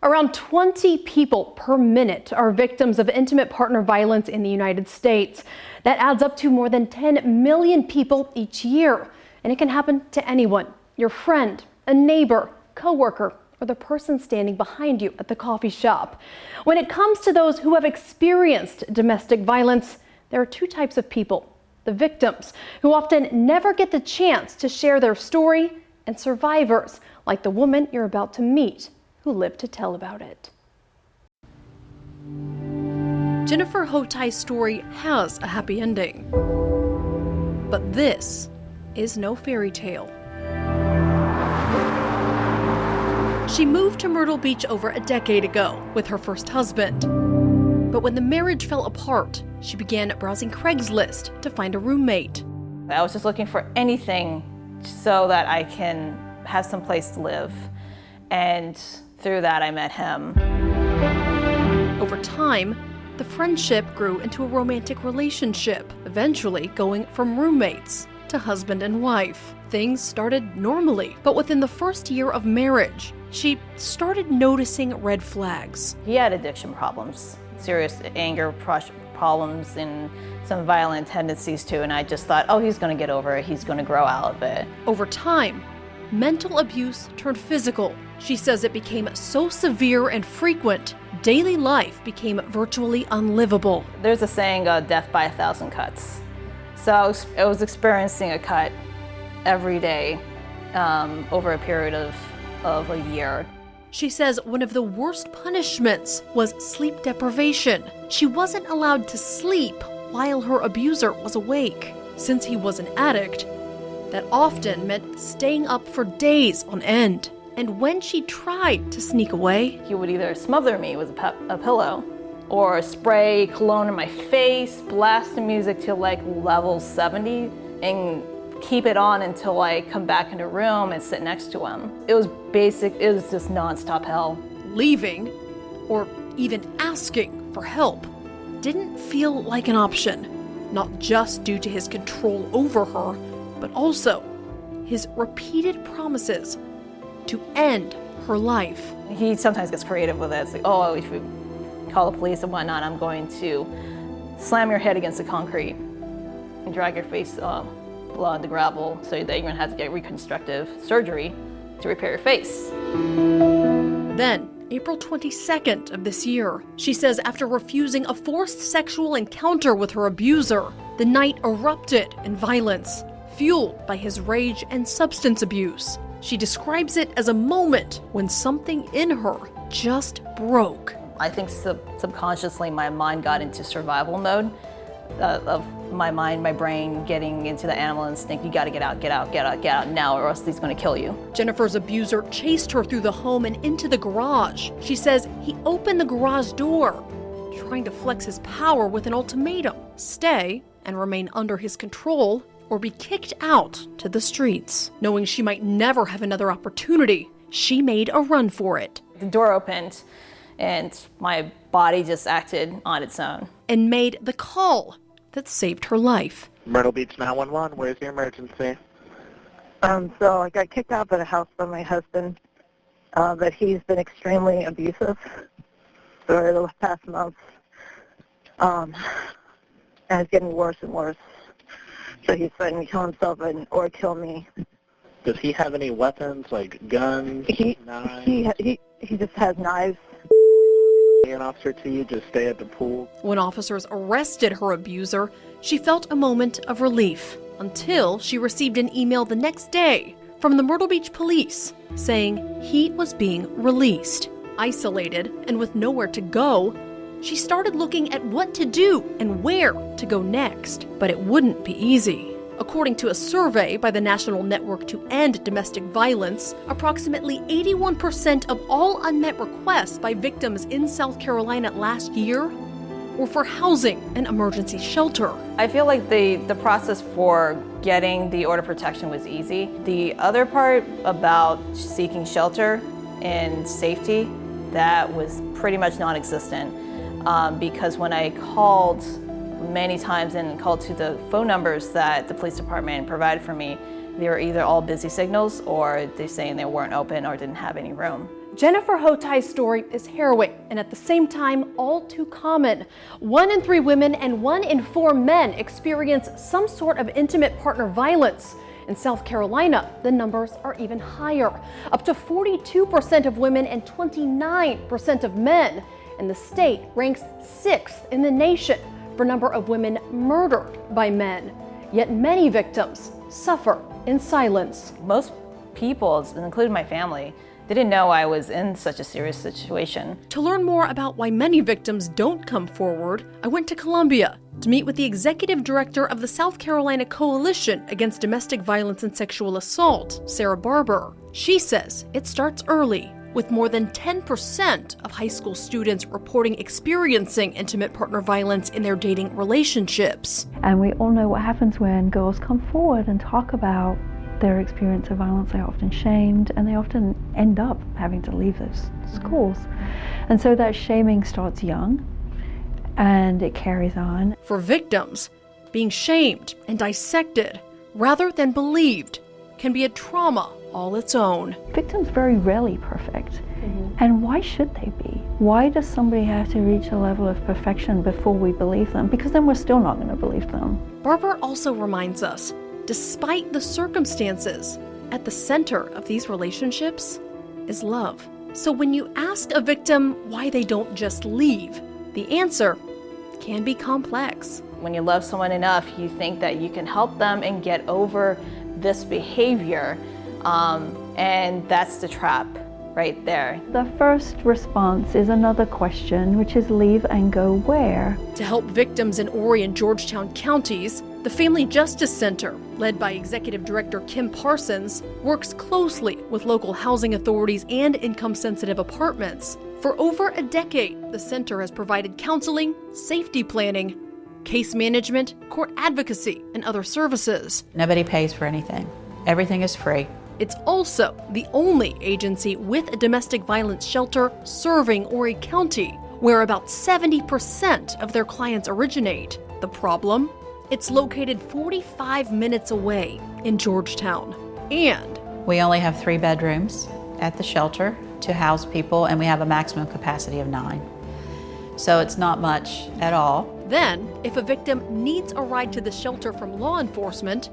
Around 20 people per minute are victims of intimate partner violence in the United States. That adds up to more than 10 million people each year. And it can happen to anyone, your friend, a neighbor, coworker, or the person standing behind you at the coffee shop. When it comes to those who have experienced domestic violence, there are two types of people: the victims, who often never get the chance to share their story, and survivors, like the woman you're about to meet, who lived to tell about it. Jennifer Hotai's story has a happy ending, but this is no fairy tale. She moved to Myrtle Beach over a decade ago with her first husband. But when the marriage fell apart, she began browsing Craigslist to find a roommate. I was just looking for anything so that I can have some place to live. And through that, I met him. Over time, the friendship grew into a romantic relationship, eventually going from roommates to husband and wife. Things started normally, but within the first year of marriage, she started noticing red flags. He had addiction problems, serious anger problems, and some violent tendencies too, and I just thought, oh, he's going to get over it, he's going to grow out of it. Over time, mental abuse turned physical. She says it became so severe and frequent, daily life became virtually unlivable. There's a saying, death by 1,000 cuts. So I was experiencing a cut every day over a period of a year. She says one of the worst punishments was sleep deprivation. She wasn't allowed to sleep while her abuser was awake. Since he was an addict, that often meant staying up for days on end. And when she tried to sneak away, he would either smother me with a pillow or spray cologne in my face, blast the music to like level 70, and keep it on until I come back in the room and sit next to him. It was just nonstop hell. Leaving, or even asking for help, didn't feel like an option, not just due to his control over her, but also his repeated promises to end her life. He sometimes gets creative with it. It's like, oh, if we call the police and whatnot, I'm going to slam your head against the concrete and drag your face on the gravel so that you're going to have to get reconstructive surgery to repair your face. Then, April 22nd of this year, she says after refusing a forced sexual encounter with her abuser, the night erupted in violence, fueled by his rage and substance abuse. She describes it as a moment when something in her just broke. I think subconsciously my mind got into survival mode of my mind, my brain getting into the animal instinct. You gotta get out now or else he's gonna kill you. Jennifer's abuser chased her through the home and into the garage. She says he opened the garage door, trying to flex his power with an ultimatum: stay and remain under his control or be kicked out to the streets. Knowing she might never have another opportunity, she made a run for it. The door opened and my body just acted on its own. And made the call that saved her life. Myrtle Beach 911, where's your emergency? So I got kicked out of the house by my husband, but he's been extremely abusive for the past month. And it's getting worse and worse. So he's threatening to kill himself or kill me. Does he have any weapons, like guns, knives? He just has knives. An officer to you, just stay at the pool. When officers arrested her abuser, she felt a moment of relief until she received an email the next day from the Myrtle Beach police saying he was being released. Isolated and with nowhere to go, she started looking at what to do and where to go next. But it wouldn't be easy. According to a survey by the National Network to End Domestic Violence, approximately 81% of all unmet requests by victims in South Carolina last year were for housing and emergency shelter. I feel like the process for getting the order of protection was easy. The other part about seeking shelter and safety, that was pretty much non-existent because when I called many times and called to the phone numbers that the police department provided for me, They were either all busy signals or they're saying they weren't open or didn't have any room. Jennifer Hotai's story is harrowing and at the same time all too common. 1 in 3 women and 1 in 4 men experience some sort of intimate partner violence. In South Carolina, the numbers are even higher, up to 42% of women and 29% of men. And the state ranks 6th in the nation for number of women murdered by men. Yet many victims suffer in silence. Most people, including my family, they didn't know I was in such a serious situation. To learn more about why many victims don't come forward, I went to Columbia to meet with the executive director of the South Carolina Coalition Against Domestic Violence and Sexual Assault, Sarah Barber. She says it starts early, with more than 10% of high school students reporting experiencing intimate partner violence in their dating relationships. And we all know what happens when girls come forward and talk about their experience of violence. They're often shamed and they often end up having to leave those schools. And so that shaming starts young and it carries on. For victims, being shamed and dissected rather than believed can be a trauma all its own. Victims very rarely perfect. And why should they be? Why does somebody have to reach a level of perfection before we believe them? Because then we're still not going to believe them. Barbara also reminds us, despite the circumstances, at the center of these relationships is love. So when you ask a victim why they don't just leave, the answer can be complex. When you love someone enough, you think that you can help them and get over this behavior, and that's the trap right there. The first response is another question, which is leave and go where? To help victims in Horry and Georgetown counties, the Family Justice Center, led by Executive Director Kim Parsons, works closely with local housing authorities and income-sensitive apartments. For over a decade, the center has provided counseling, safety planning, case management, court advocacy, and other services. Nobody pays for anything. Everything is free. It's also the only agency with a domestic violence shelter serving Horry County, where about 70% of their clients originate. The problem? It's located 45 minutes away in Georgetown. And we only have 3 bedrooms at the shelter to house people, and we have a maximum capacity of 9. So it's not much at all. Then, if a victim needs a ride to the shelter from law enforcement,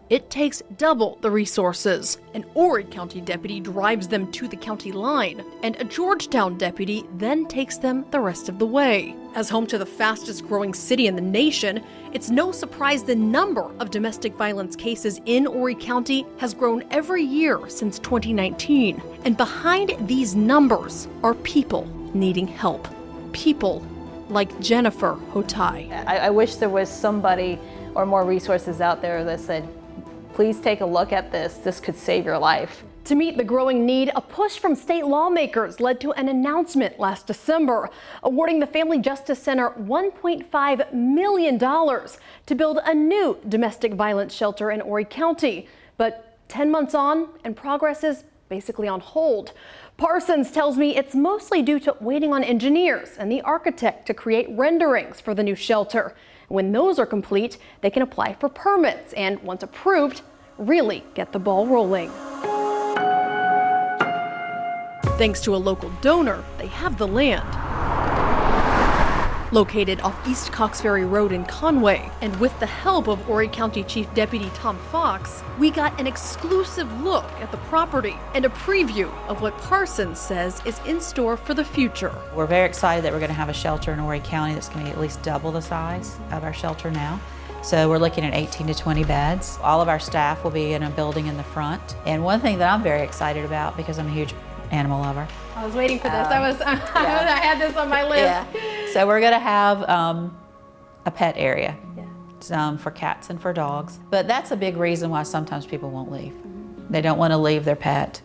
it takes double the resources. An Horry County deputy drives them to the county line, and a Georgetown deputy then takes them the rest of the way. As home to the fastest growing city in the nation, it's no surprise the number of domestic violence cases in Horry County has grown every year since 2019. And behind these numbers are people needing help. People like Jennifer Hotai. I wish there was somebody or more resources out there that said, please take a look at this. This could save your life. To meet the growing need, a push from state lawmakers led to an announcement last December, awarding the Family Justice Center $1.5 million to build a new domestic violence shelter in Horry County. But 10 months on, and progress is basically on hold. Parsons tells me it's mostly due to waiting on engineers and the architect to create renderings for the new shelter. When those are complete, they can apply for permits and, once approved, really get the ball rolling. Thanks to a local donor, they have the land. Located off East Cox Ferry Road in Conway, and with the help of Horry County Chief Deputy Tom Fox, we got an exclusive look at the property and a preview of what Parsons says is in store for the future. We're very excited that we're going to have a shelter in Horry County that's going to be at least double the size of our shelter now. So we're looking at 18 to 20 beds. All of our staff will be in a building in the front. And one thing that I'm very excited about, because I'm a huge animal lover. I was waiting for this. I had this on my list. Yeah. So we're going to have a pet area for cats and for dogs. But that's a big reason why sometimes people won't leave. They don't want to leave their pet.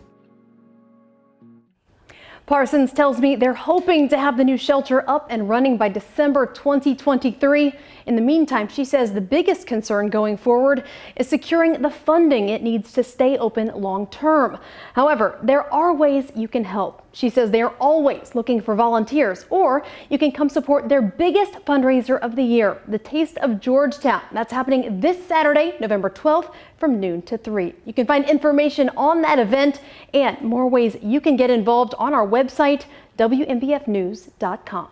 Parsons tells me they're hoping to have the new shelter up and running by December 2023. In the meantime, she says the biggest concern going forward is securing the funding it needs to stay open long term. However, there are ways you can help. She says they are always looking for volunteers, or you can come support their biggest fundraiser of the year, the Taste of Georgetown. That's happening this Saturday, November 12th from noon to 3. You can find information on that event and more ways you can get involved on our website, WMBFnews.com.